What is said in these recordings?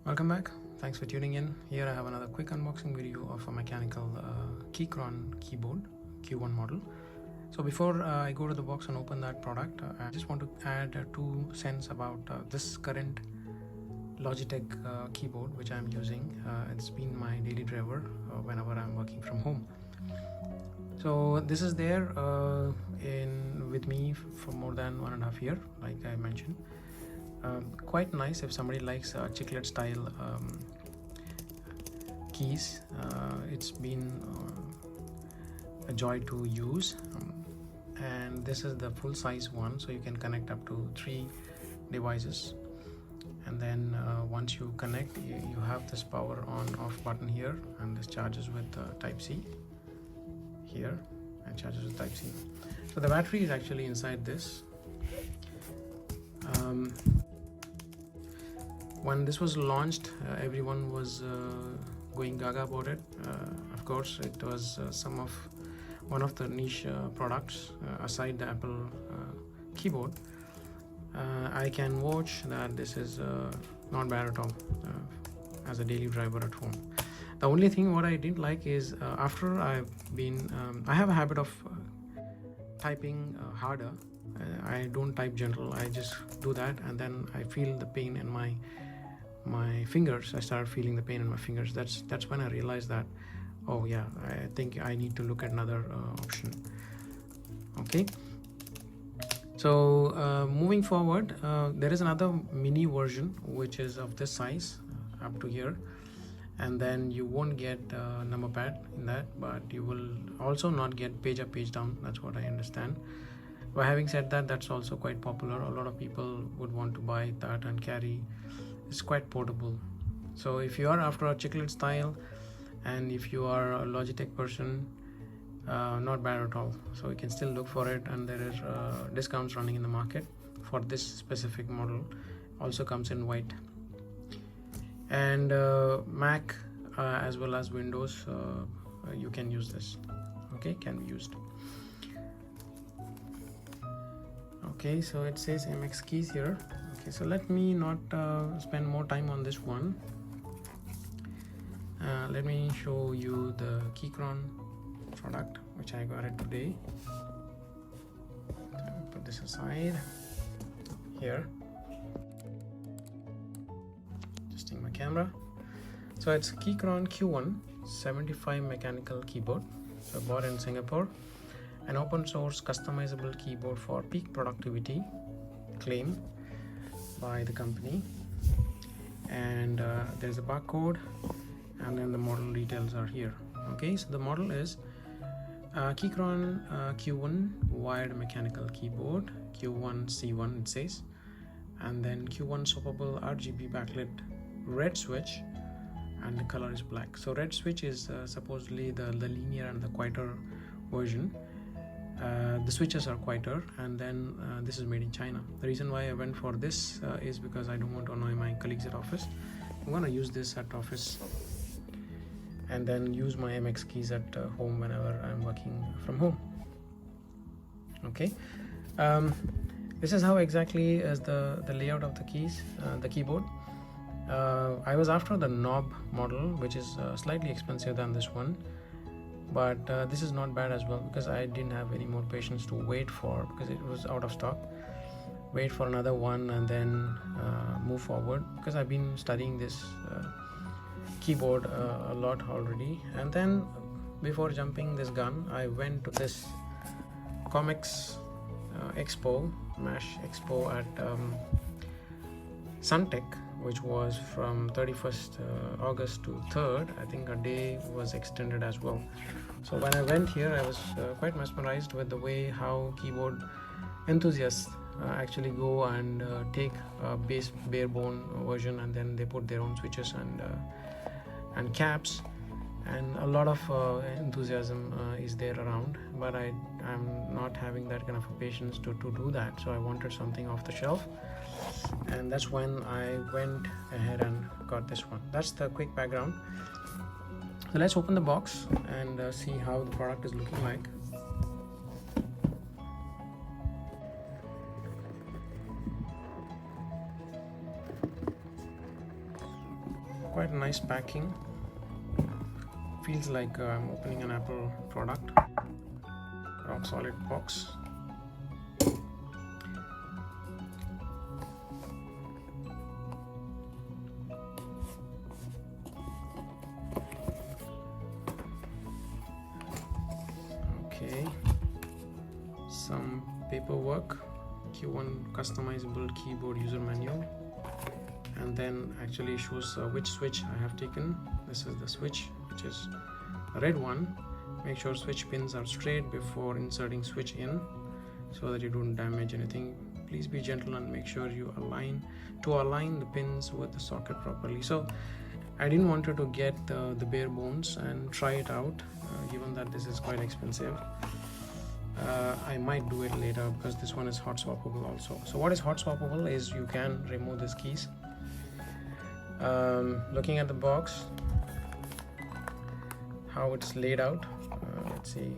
Welcome back. Thanks for tuning in. Here I have another quick unboxing video of a mechanical Keychron keyboard Q1 model. So before I go to the box and open that product, I just want to add 2 cents about this current Logitech keyboard which I'm using. It's been my daily driver whenever I'm working from home. So this is there with me for more than 1.5 years, like I mentioned. Quite nice if somebody likes chiclet style keys. It's been a joy to use, and this is the full size one, so you can connect up to 3 devices. And then once you connect, you have this power on off button here, and this charges with type C here and charges with type C. So the battery is actually inside this. When this was launched, everyone was going gaga about it. Of course, it was one of the niche products aside the Apple keyboard. I can watch that this is not bad at all as a daily driver at home. The only thing what I didn't like is after I have a habit of typing harder. I don't type gentle, I just do that, and then I feel the pain in my fingers. I started feeling the pain in my fingers. That's when I realized that, oh yeah, I think I need to look at another option. Okay, so moving forward, there is another mini version which is of this size up to here, and then you won't get number pad in that, but you will also not get page up page down. That's what I understand. But having said that, that's also quite popular. A lot of people would want to buy that and carry. It's quite portable. So if you are after a chiclet style, and if you are a Logitech person, not bad at all. So you can still look for it, and there is discounts running in the market for this specific model. Also comes in white. And Mac as well as Windows, you can use this. Okay, can be used. Okay, so it says MX keys here. Okay, so let me not spend more time on this one. Let me show you the Keychron product which I got it today. So put this aside here. Adjusting my camera. So it's Keychron Q1 75 mechanical keyboard. So bought in Singapore. An open source customizable keyboard for peak productivity, claim by the company. And there's a barcode, and then the model details are here. Okay, so the model is Keychron Q1 wired mechanical keyboard, Q1 C1 it says, and then Q1 swappable RGB backlit red switch, and the color is black. So red switch is supposedly the linear and the quieter version. The switches are quieter, and then this is made in China. The reason why I went for this is because I don't want to annoy my colleagues at office. I'm gonna use this at office and then use my MX keys at home whenever I'm working from home. Okay, this is how exactly is the layout of the keys, the keyboard. I was after the knob model, which is slightly expensive than this one, but this is not bad as well, because I didn't have any more patience to wait for, because it was out of stock. Wait for another one and then move forward, because I've been studying this keyboard a lot already. And then before jumping this gun, I went to this comics expo, MASH expo at Suntech, which was from 31st August to 3rd. I think a day was extended as well. So when I went here, I was quite mesmerized with the way how keyboard enthusiasts actually go and take a base bare bone version, and then they put their own switches and caps, and a lot of enthusiasm is there around. But I'm not having that kind of a patience to do that, so I wanted something off the shelf, and that's when I went ahead and got this one. That's the quick background. So let's open the box and see how the product is looking like. quite a nice packing. Feels like I'm opening an Apple product. Rock solid box. Okay, some paperwork, Q1 customizable keyboard user manual, and then actually shows which switch I have taken. This is the switch, which is a red one. Make sure switch pins are straight before inserting switch in so that you don't damage anything. Please be gentle and make sure you align the pins with the socket properly. So I didn't want you to get the bare bones and try it out, given that this is quite expensive. I might do it later because this one is hot swappable also. So what is hot swappable is you can remove these keys. Looking at the box, how it's laid out, let's see,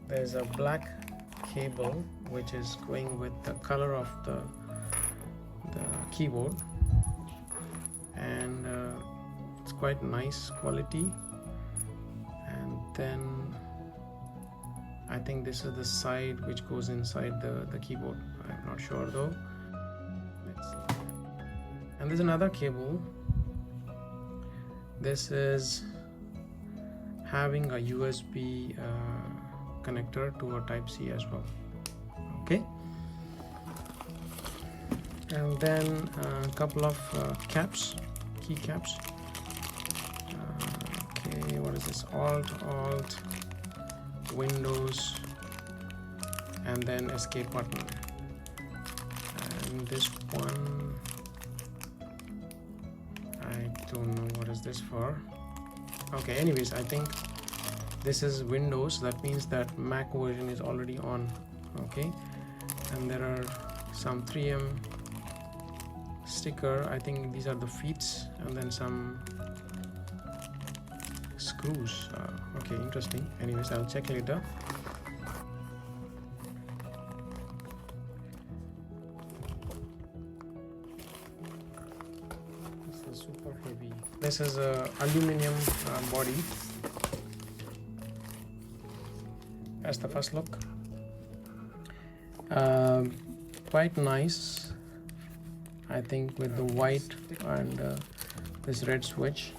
there's a black cable which is going with the color of the keyboard, and it's quite nice quality. And then I think this is the side which goes inside the keyboard. I'm not sure though. Let's see. And there's another cable. This is having a USB connector to a Type-C as well. Okay. And then a couple of caps, key caps. Okay, what is this? Alt, Windows, and then escape button. And this one, I don't know what is this for. Okay, anyways, I think this is Windows. That means that Mac version is already on. Okay, and there are some 3M sticker. I think these are the feet, and then some screws. Okay, interesting. Anyways, I'll check later. This is super heavy. This is a aluminium body. That's the first look. Quite nice, I think, with the white and this red switch.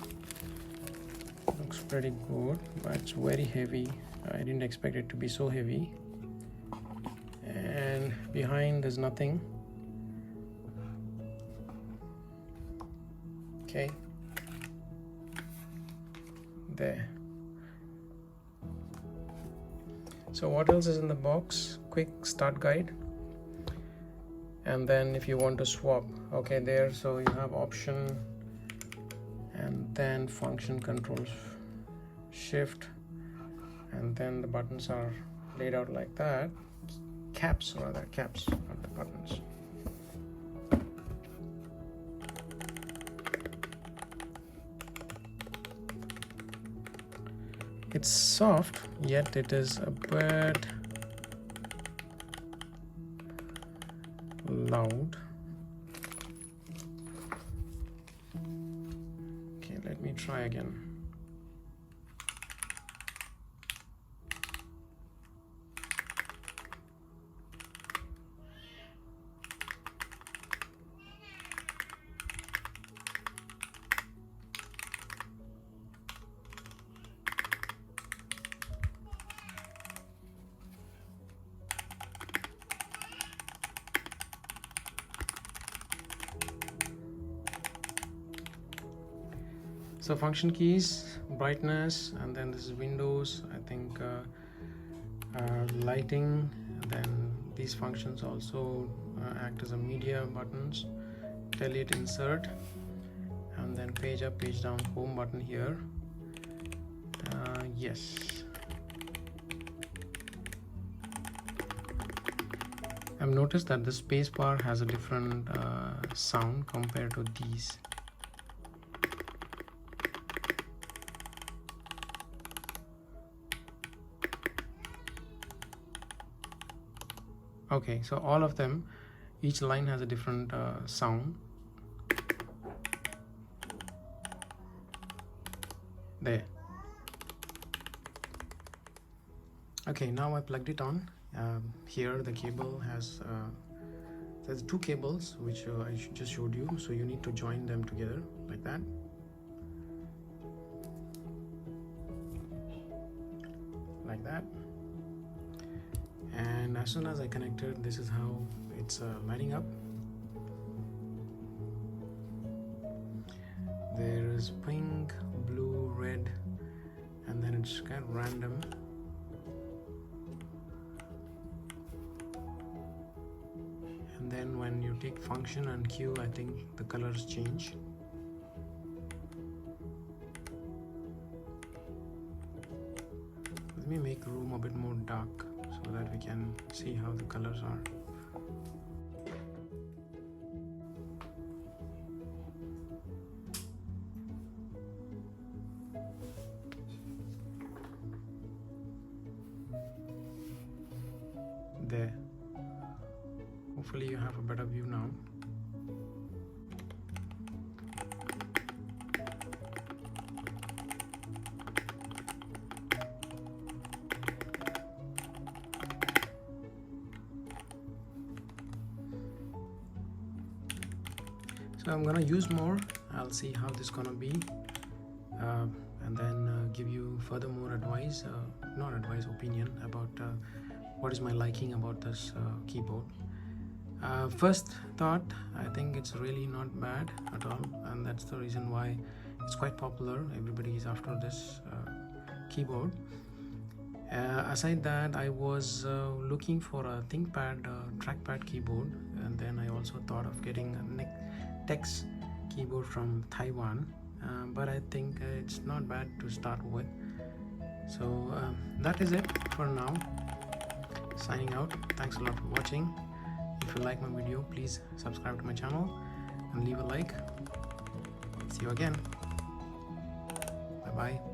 Looks pretty good, but it's very heavy. I didn't expect it to be so heavy. And behind there's nothing. Okay, there. So what else is in the box? Quick start guide, and then if you want to swap, okay, there. So you have option, and then function controls, shift, and then the buttons are laid out like that. Caps, rather, caps, not the buttons. It's soft, yet it is a bit loud. Okay, let me try again. So function keys, brightness, and then this is Windows, I think, lighting. Then these functions also act as a media buttons, delete, insert, and then page up, page down, home button here. Yes. I've noticed that the space bar has a different sound compared to these. Okay, so all of them, each line has a different sound. There. Okay, now I plugged it on. Here the cable has there's two cables which I just showed you, so you need to join them together like that. Like that. And as soon as I connected, this is how it's lighting up. There is pink, blue, red, and then it's kind of random. And then when you take function and Q, I think the colors change. Let me make the room a bit more dark so that we can see how the colors are. There. Hopefully you have a better view now. So I'm gonna use more. I'll see how this gonna be, and then give you further more advice, not advice, opinion about what is my liking about this keyboard. First thought, I think it's really not bad at all, and that's the reason why it's quite popular. Everybody is after this keyboard. Aside that, I was looking for a ThinkPad trackpad keyboard, and then I also thought of getting a Tex keyboard from Taiwan, but I think it's not bad to start with. So that is it for now. Signing out. Thanks a lot for watching. If you like my video, please subscribe to my channel and leave a like. See you again. Bye bye.